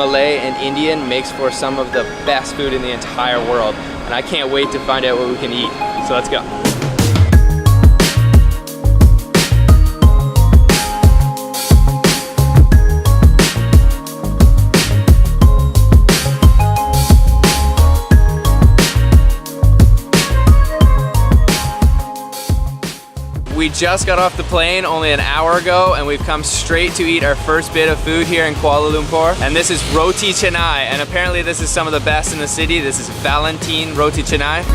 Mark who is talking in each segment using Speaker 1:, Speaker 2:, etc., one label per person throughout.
Speaker 1: Malay and Indian makes for some of the best food in the entire world. And I can't wait to find out what we can eat. So let's go. We just got off the plane only an hour ago and we've come straight to eat our first bit of food here in Kuala Lumpur. And this is Roti Canai, and apparently this is some of the best in the city. This is Valentine Roti Canai.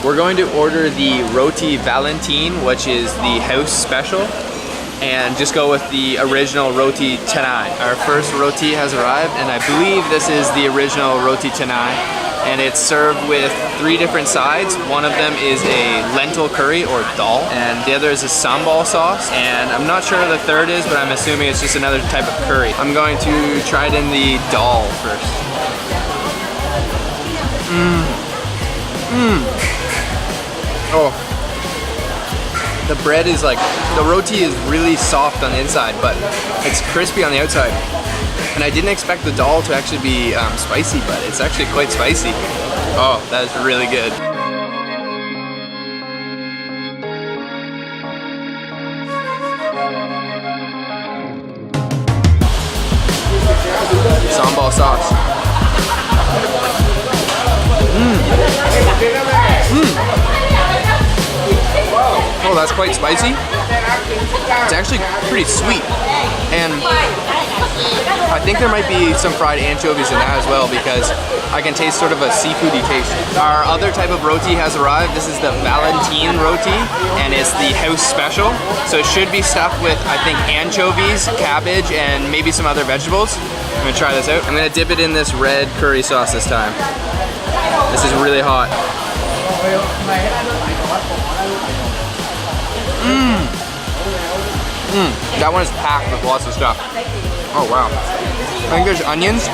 Speaker 1: We're going to order the Roti Valentine, which is the house special, and just go with the original Roti Canai. Our first roti has arrived, and I believe this is the original Roti Canai, and it's served with 3 different sides. One of them is a lentil curry or dal, and the other is a sambal sauce, and I'm not sure what the third is, but I'm assuming it's just another type of curry. I'm going to try it in the dal first. Oh, the bread is like, the roti is really soft on the inside, but it's crispy on the outside. And I didn't expect the dal to actually be spicy, but it's actually quite spicy. Oh, that is really good. Sambal sauce. Oh, that's quite spicy. It's actually pretty sweet. And I think there might be some fried anchovies in that as well, because I can taste sort of a seafoody taste. Our other type of roti has arrived. This is the Valentine roti, and it's the house special. So it should be stuffed with, I think, anchovies, cabbage, and maybe some other vegetables. I'm gonna try this out. I'm gonna dip it in this red curry sauce this time. This is really hot. That one is packed with lots of stuff. Oh wow. I think there's onions,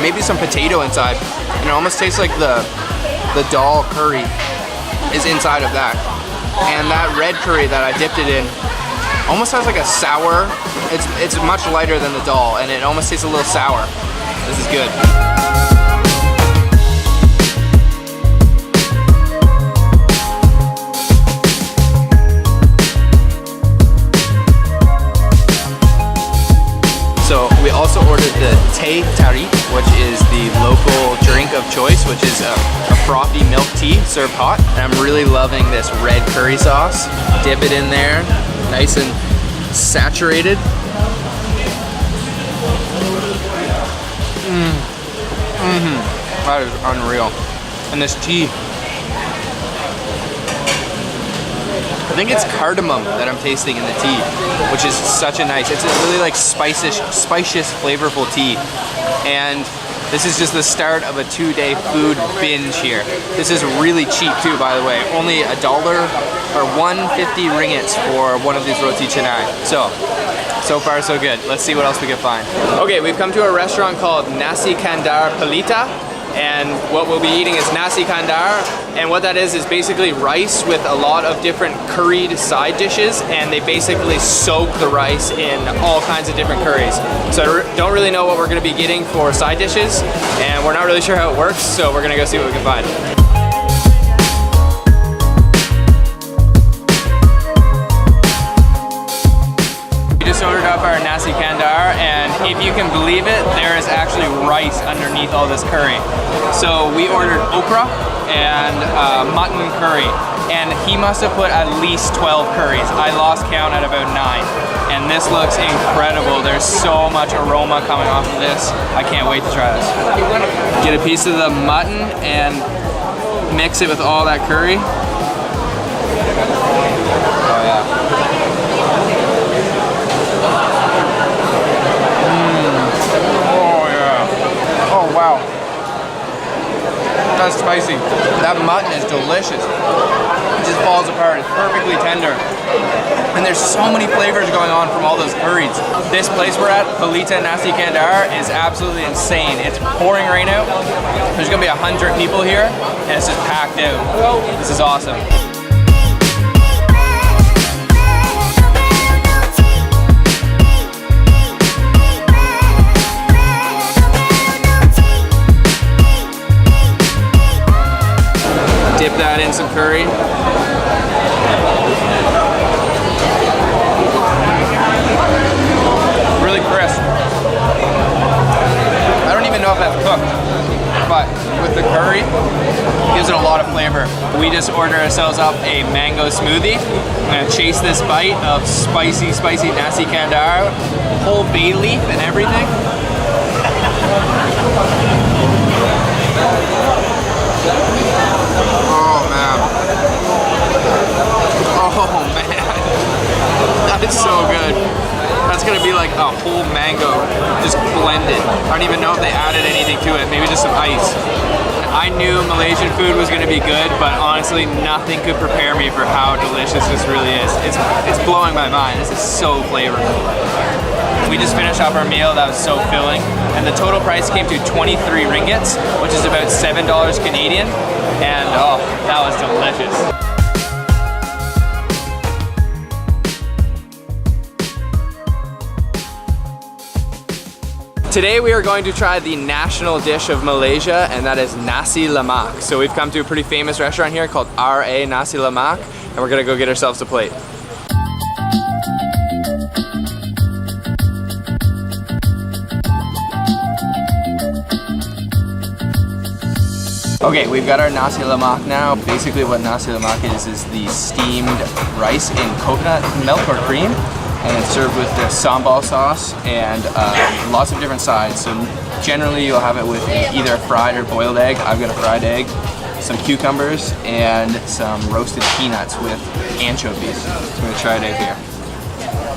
Speaker 1: maybe some potato inside, and it almost tastes like the dal curry is inside of that. And that red curry that I dipped it in almost has like a sour, it's much lighter than the dal, and it almost tastes a little sour. This is good. So we also ordered the teh tarik, which is the local drink of choice, which is a frothy milk tea served hot. And I'm really loving this red curry sauce. Dip it in there, nice and saturated. That is unreal. And this tea, I think it's cardamom that I'm tasting in the tea, which is such a nice, it's a really like spicious, flavorful tea. And this is just the start of a 2-day food binge here. This is really cheap too, by the way. Only $1 or 150 ringgits for one of these Roti Canai. So far so good. Let's see what else we can find. Okay, we've come to a restaurant called Nasi Kandar Pelita. And what we'll be eating is Nasi Kandar, and what that is basically rice with a lot of different curried side dishes, and they basically soak the rice in all kinds of different curries. So I don't really know what we're going to be getting for side dishes, and we're not really sure how it works, so we're going to go see what we can find. Just ordered up our Nasi Kandar, and if you can believe it, there is actually rice underneath all this curry. So we ordered okra and mutton curry, and he must have put at least 12 curries. I lost count at about 9, and this looks incredible. There's so much aroma coming off of this. I can't wait to try this. Get a piece of the mutton and mix it with all that curry. Oh yeah. That's spicy. That mutton is delicious. just falls apart. It's perfectly tender. And there's so many flavors going on from all those curries. This place we're at, Pelita Nasi Campur, is absolutely insane. It's pouring rain out. There's gonna be 100 people here, and it's just packed out. This is awesome. Dip that in some curry. Really crisp. I don't even know if that's cooked, but with the curry, it gives it a lot of flavor. We just ordered ourselves up a mango smoothie. I'm gonna chase this bite of spicy, spicy Nasi Campur, whole bay leaf and everything. Oh man. Oh man. That is so good. That's gonna be like a whole mango just blended. I don't even know if they added anything to it. Maybe just some ice. I knew Malaysian food was gonna be good, but honestly nothing could prepare me for how delicious this really is. It's blowing my mind. This is so flavorful. We just finished off our meal. That was so filling. And the total price came to 23 ringgits, which is about $7 Canadian. And oh, that was delicious. Today we are going to try the national dish of Malaysia, and that is Nasi Lemak. So we've come to a pretty famous restaurant here called RA Nasi Lemak, and we're gonna go get ourselves a plate. Okay, we've got our Nasi Lemak now. Basically what Nasi Lemak is the steamed rice in coconut milk or cream, and it's served with the sambal sauce and lots of different sides. So generally you'll have it with either a fried or boiled egg. I've got a fried egg, some cucumbers, and some roasted peanuts with anchovies. So I'm gonna try it out here.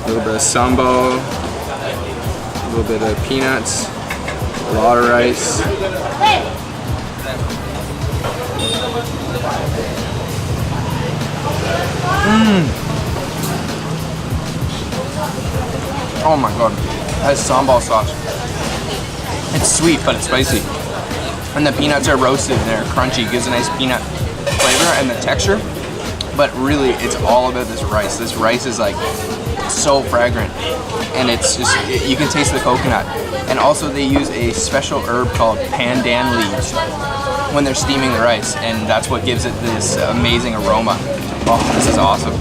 Speaker 1: A little bit of sambal, a little bit of peanuts, a lot of rice. Oh my god, that is sambal sauce. It's sweet, but it's spicy. And the peanuts are roasted and they're crunchy. It gives a nice peanut flavor and the texture. But really, it's all about this rice. This rice is like so fragrant. And it's just, you can taste the coconut. And also they use a special herb called pandan leaves when they're steaming the rice. And that's what gives it this amazing aroma. Oh, this is awesome.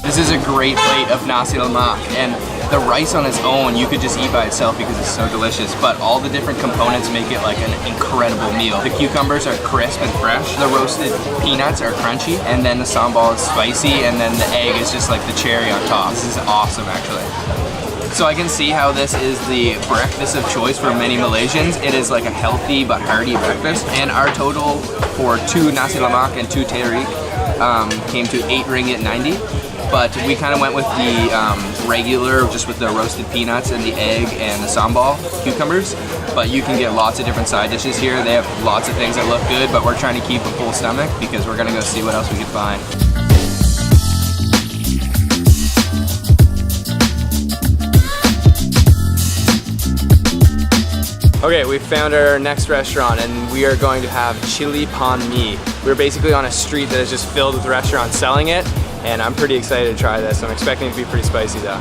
Speaker 1: This is a great plate of Nasi Lemak, and the rice on its own you could just eat by itself because it's so delicious, but all the different components make it like an incredible meal. The cucumbers are crisp and fresh, the roasted peanuts are crunchy, and then the sambal is spicy, and then the egg is just like the cherry on top. This is awesome actually. So I can see how this is the breakfast of choice for many Malaysians. It is like a healthy but hearty breakfast, and our total for 2 Nasi Lemak and 2 Terik came to 8 ringgit 90. But we kind of went with the regular, just with the roasted peanuts and the egg and the sambal, cucumbers. But you can get lots of different side dishes here. They have lots of things that look good, but we're trying to keep a full stomach because we're gonna go see what else we can find. Okay, we found our next restaurant and we are going to have chili pan mee. We're basically on a street that is just filled with restaurants selling it, and I'm pretty excited to try this. I'm expecting it to be pretty spicy though.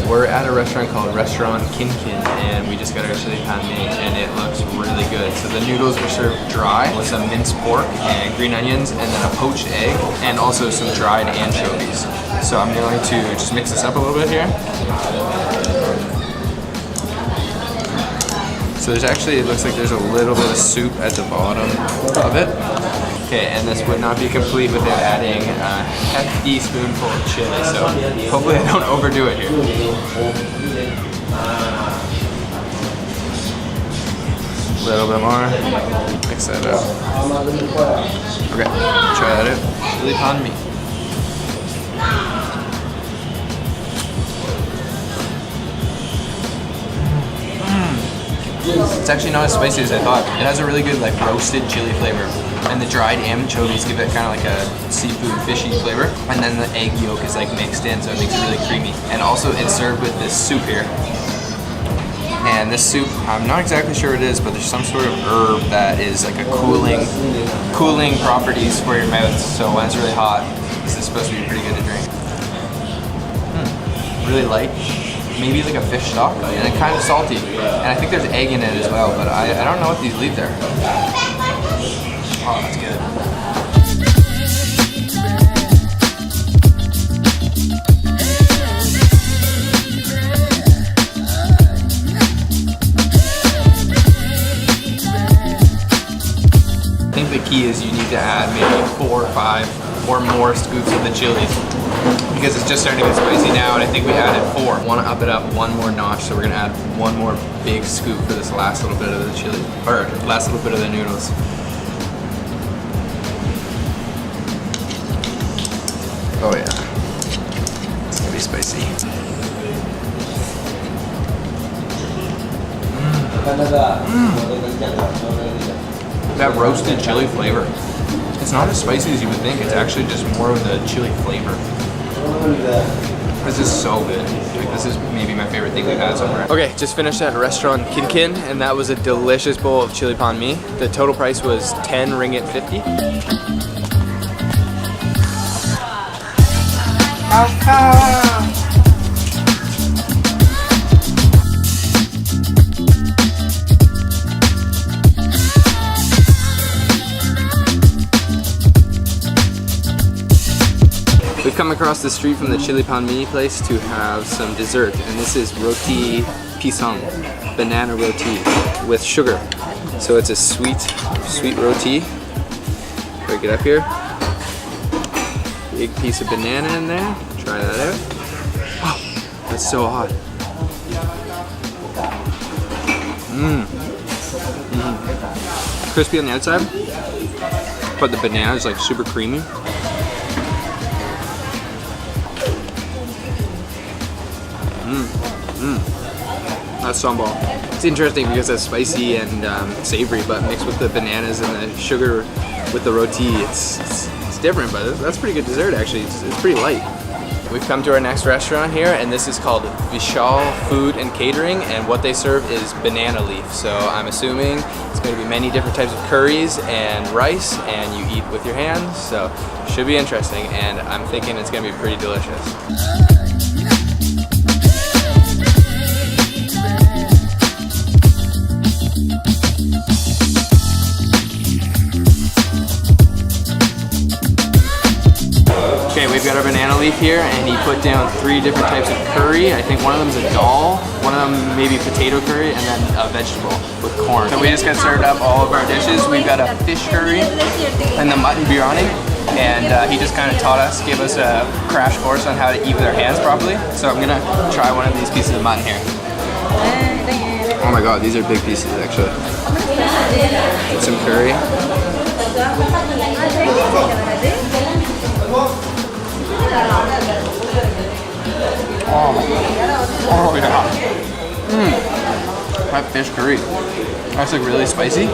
Speaker 1: We're at a restaurant called Restaurant Kin Kin, and we just got our chili pan mee, and it looks really good. So the noodles were served dry with some minced pork and green onions, and then a poached egg, and also some dried anchovies. So I'm going to just mix this up a little bit here. So there's actually, it looks like there's a little bit of soup at the bottom of it. Okay, and this would not be complete without adding a hefty spoonful of chili, so hopefully I don't overdo it here. A little bit more. Mix that up. Okay, try that out. Chili pan mee. It's actually not as spicy as I thought. It has a really good like roasted chili flavor. And the dried anchovies give it kind of like a seafood fishy flavor. And then the egg yolk is like mixed in, so it makes it really creamy. And also it's served with this soup here. And this soup, I'm not exactly sure what it is, but there's some sort of herb that is like a cooling properties for your mouth. So when it's really hot, this is supposed to be pretty good to drink. Really light. Maybe like a fish stock, and it's kind of salty. And I think there's egg in it as well, but I don't know what these leave there. Oh, that's good. I think the key is you need to add maybe 4 or 5 or more scoops of the chili, because it's just starting to get spicy now, and I think we added 4. I want to up it up one more notch, so we're gonna add one more big scoop for this last little bit of the chili, or last little bit of the noodles. Oh yeah, it's gonna be spicy. That roasted chili flavor. It's not as spicy as you would think. It's actually just more of the chili flavor. This is so good. Like, this is maybe my favorite thing we've had somewhere. Okay, just finished at restaurant Kin Kin, and that was a delicious bowl of chili pan mee. The total price was 10 ringgit 50. We've come across the street from the chili pan mee place to have some dessert, and this is roti pisang, banana roti with sugar. So it's a sweet roti. Break it up here. Big piece of banana in there. Try that out. Oh, that's so hot. Crispy on the outside, but the banana is like super creamy. That's sambal. It's interesting because it's spicy and savory, but mixed with the bananas and the sugar with the roti, it's different, but that's pretty good dessert actually. It's pretty light. We've come to our next restaurant here, and this is called Vishal Food and Catering, and what they serve is banana leaf. So I'm assuming it's going to be many different types of curries and rice, and you eat with your hands, so should be interesting, and I'm thinking it's going to be pretty delicious. Okay, we've got our banana leaf here, and he put down 3 different types of curry. I think one of them is a dal, one of them maybe potato curry, and then a vegetable with corn. So we just got served up all of our dishes. We've got a fish curry and the mutton biryani, and he just kind of taught us, gave us a crash course on how to eat with our hands properly. So I'm gonna try one of these pieces of mutton here. Oh my god, these are big pieces actually. With some curry. Oh yeah. That fish curry. That's like really spicy.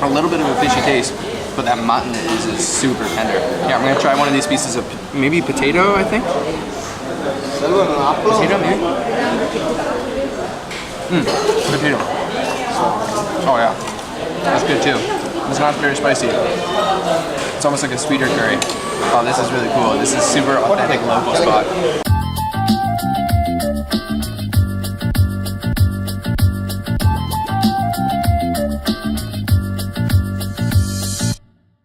Speaker 1: A little bit of a fishy taste, but that mutton is super tender. Yeah, I'm gonna try one of these pieces of maybe potato, I think. Potato, maybe? Potato. Oh yeah. That's good too. It's not very spicy. It's almost like a sweeter curry. Oh, this is really cool. This is super authentic local spot.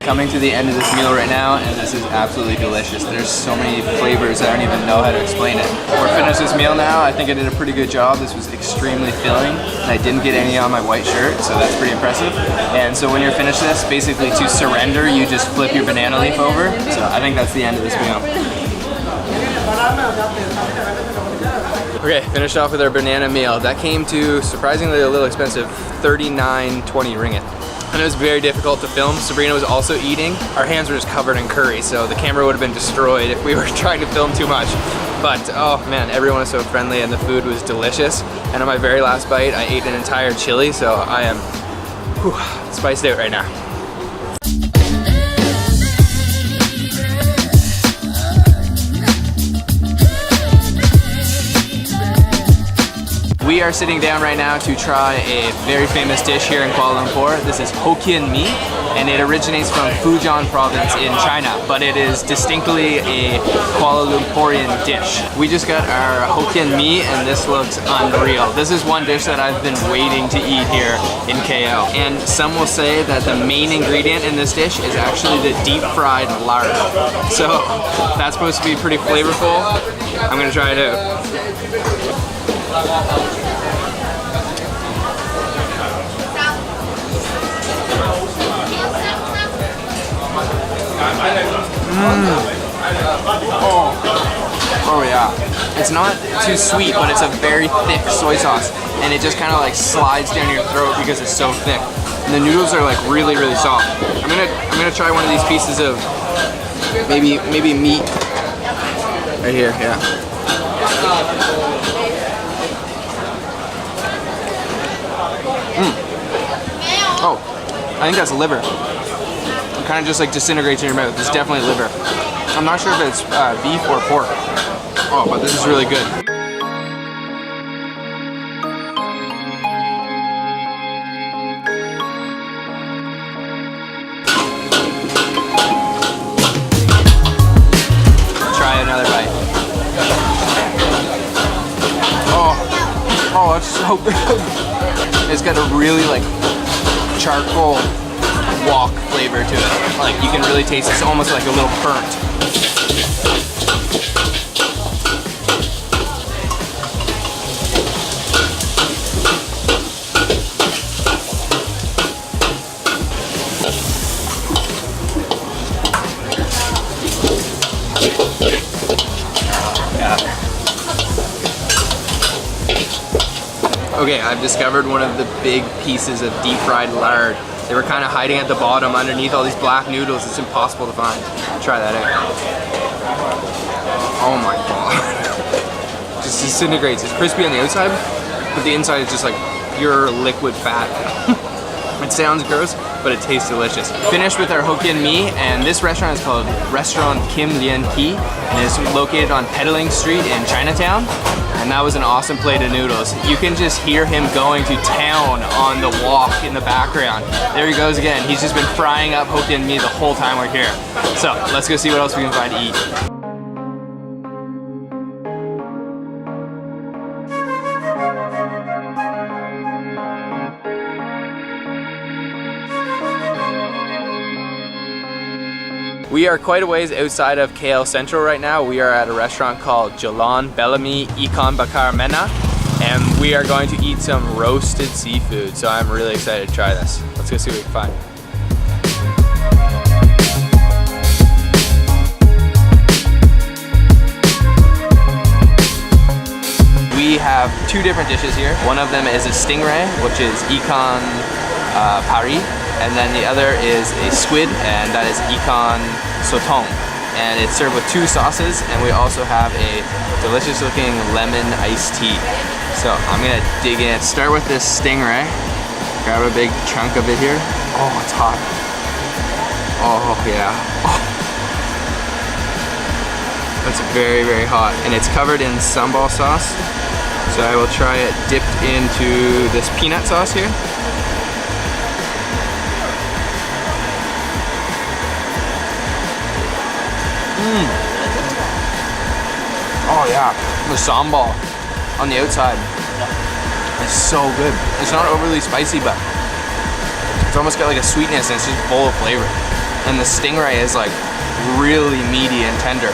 Speaker 1: Coming to the end of this meal right now, and this is absolutely delicious. There's so many flavors I don't even know how to explain it. We're finished this meal now. I think I did a pretty good job. This was extremely filling, and I didn't get any on my white shirt, so that's pretty impressive. And so when you're finished this, basically to surrender, you just flip your banana leaf over. So I think that's the end of this meal. Okay, finished off with our banana meal. That came to, surprisingly a little expensive, 39.20 ringgit. And it was very difficult to film. Sabrina was also eating. Our hands were just covered in curry, so the camera would have been destroyed if we were trying to film too much. But oh man, everyone was so friendly and the food was delicious. And on my very last bite, I ate an entire chili, so I am spiced out right now. We are sitting down right now to try a very famous dish here in Kuala Lumpur. This is Hokkien mee, and it originates from Fujian province in China, but it is distinctly a Kuala Lumpurian dish. We just got our Hokkien mee, and this looks unreal. This is one dish that I've been waiting to eat here in KL. And some will say that the main ingredient in this dish is actually the deep fried lard. So that's supposed to be pretty flavorful. I'm gonna try it out. Oh yeah. It's not too sweet, but it's a very thick soy sauce, and it just kind of like slides down your throat because it's so thick. And the noodles are like really soft. I'm gonna try one of these pieces of maybe meat right here. Yeah. Oh, I think that's liver. It kind of just like disintegrates in your mouth. It's definitely liver. I'm not sure if it's beef or pork. Oh, but this is really good. Try another bite. Oh, that's so good. It's got a really like charcoal wok flavor to it. Like you can really taste it's almost like a little burnt. Okay, I've discovered one of the big pieces of deep fried lard. They were kind of hiding at the bottom underneath all these black noodles. It's impossible to find. Try that out. Oh my god. Just disintegrates. It's crispy on the outside, but the inside is just like pure liquid fat. It sounds gross, but it tastes delicious. Finished with our Hokkien mee, and this restaurant is called Restaurant Kim Lien Ki, and it's located on Pedaling Street in Chinatown. And that was an awesome plate of noodles. You can just hear him going to town on the wok in the background. There he goes again. He's just been frying up Hokkien mee the whole time we're here. So let's go see what else we can find to eat. We are quite a ways outside of KL Central right now. We are at a restaurant called Jalan Bellamy Ikan Bakar Mena, and we are going to eat some roasted seafood. So I'm really excited to try this. Let's go see what we can find. We have two different dishes here. One of them is a stingray, which is ikan pari. And then the other is a squid, and that is ikan sotong. And it's served with two sauces, and we also have a delicious looking lemon iced tea. So I'm gonna dig in. Start with this stingray. Grab a big chunk of it here. Oh, it's hot. Oh yeah. Oh. That's very hot. And it's covered in sambal sauce. So I will try it dipped into this peanut sauce here. Oh yeah, the sambal on the outside is so good. It's not overly spicy, but it's almost got like a sweetness, and it's just full of flavor. And the stingray is like really meaty and tender.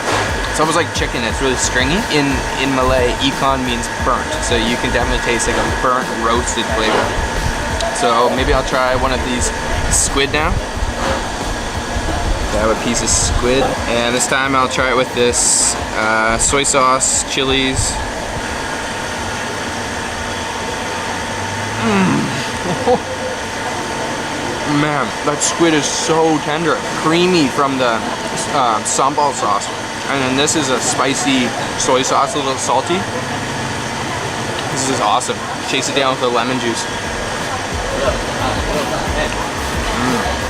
Speaker 1: It's almost like chicken. It's really stringy. In Malay, ikan means burnt, so you can definitely taste like a burnt roasted flavor. So maybe I'll try one of these squid now. I have a piece of squid, and this time I'll try it with this soy sauce, chilies. Man, that squid is so tender, creamy from the sambal sauce. And then this is a spicy soy sauce, a little salty. This is awesome. Chase it down with the lemon juice.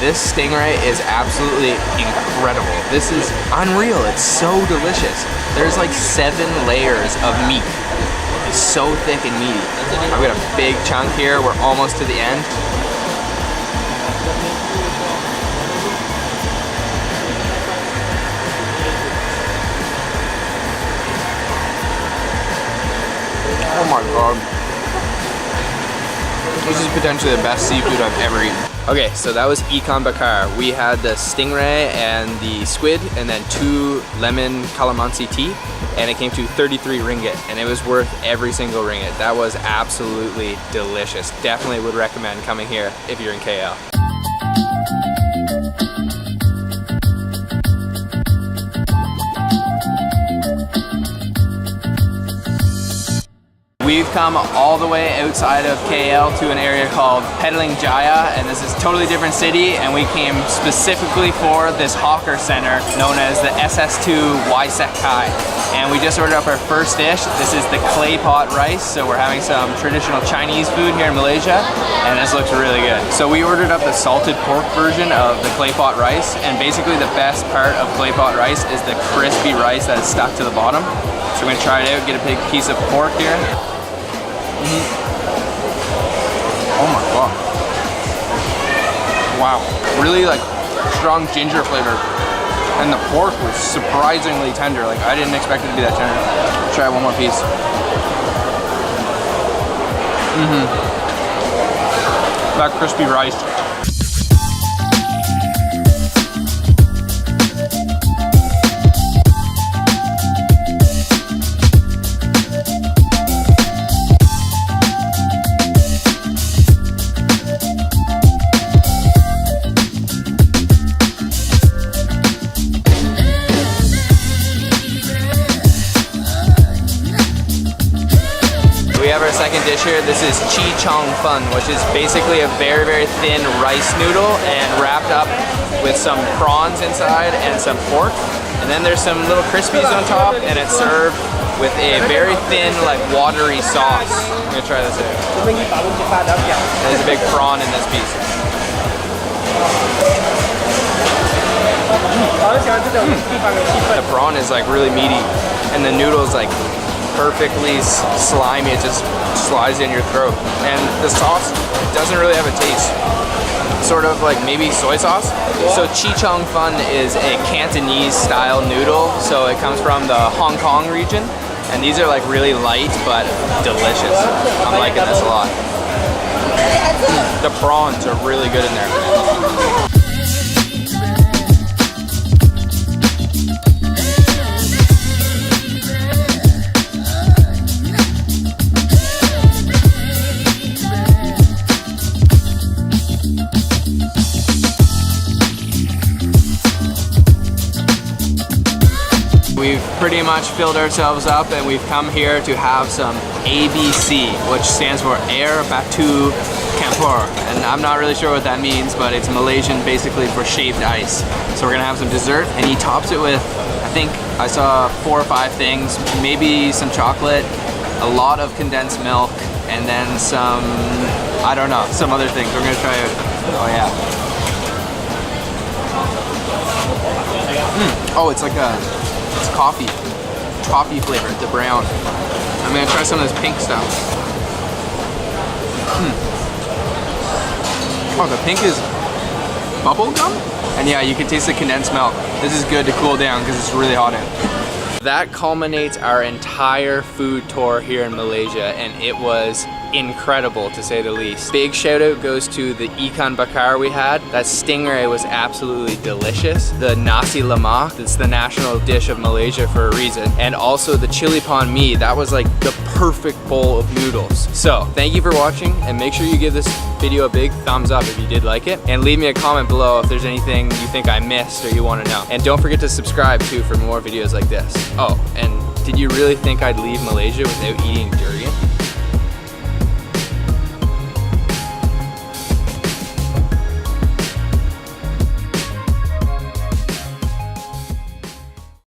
Speaker 1: This stingray is absolutely incredible. This is unreal. It's so delicious. There's like 7 layers of meat. It's so thick and meaty. I've got a big chunk here. We're almost to the end. Oh my god. This is potentially the best seafood I've ever eaten. Okay, so that was Ikan Bakar. We had the stingray and the squid and then 2 lemon calamansi tea, and it came to 33 ringgit, and it was worth every single ringgit. That was absolutely delicious. Definitely would recommend coming here if you're in KL. We've come all the way outside of KL to an area called Petaling Jaya, and this is a totally different city, and we came specifically for this hawker center known as the SS2 Waisakai. And we just ordered up our first dish. This is the clay pot rice, so we're having some traditional Chinese food here in Malaysia, and this looks really good. So we ordered up the salted pork version of the clay pot rice, and basically the best part of clay pot rice is the crispy rice that is stuck to the bottom. So we're gonna try it out, get a big piece of pork here. Oh my god. Wow. Really like strong ginger flavor. And the pork was surprisingly tender. Like I didn't expect it to be that tender. Try one more piece. That crispy rice. Second dish here, this is chi chong fun, which is basically a very, very thin rice noodle and wrapped up with some prawns inside and some pork. And then there's some little crispies on top, and it's served with a very thin, like watery sauce. I'm gonna try this out. There's a big prawn in this piece. The prawn is like really meaty, and the noodle is like perfectly slimy. It just slides in your throat, and the sauce doesn't really have a taste. Sort of like maybe soy sauce. So chi chong fun is a Cantonese style noodle, so it comes from the Hong Kong region, and these are like really light but delicious. I'm liking this a lot. The prawns are really good in there. We've pretty much filled ourselves up, and we've come here to have some ABC, which stands for Air Batu Campur. And I'm not really sure what that means, but it's Malaysian basically for shaved ice. So we're gonna have some dessert, and he tops it with, I think I saw 4 or 5 things, maybe some chocolate, a lot of condensed milk, and then some, I don't know, some other things. We're gonna try it. Oh yeah. Oh, it's like it's coffee flavored, the brown. I'm gonna try some of this pink stuff. Oh, the pink is bubble gum? And yeah, you can taste the condensed milk. This is good to cool down because it's really hot in. That culminates our entire food tour here in Malaysia, and it was incredible to say the least. Big shout out goes to the Ikan Bakar we had. That stingray was absolutely delicious. The Nasi Lemak, it's the national dish of Malaysia for a reason. And also the chili pan mee, that was like the perfect bowl of noodles. So thank you for watching, and make sure you give this video a big thumbs up if you did like it, and leave me a comment below if there's anything you think I missed or you want to know. And don't forget to subscribe too for more videos like this. Oh, and did you really think I'd leave Malaysia without eating durian?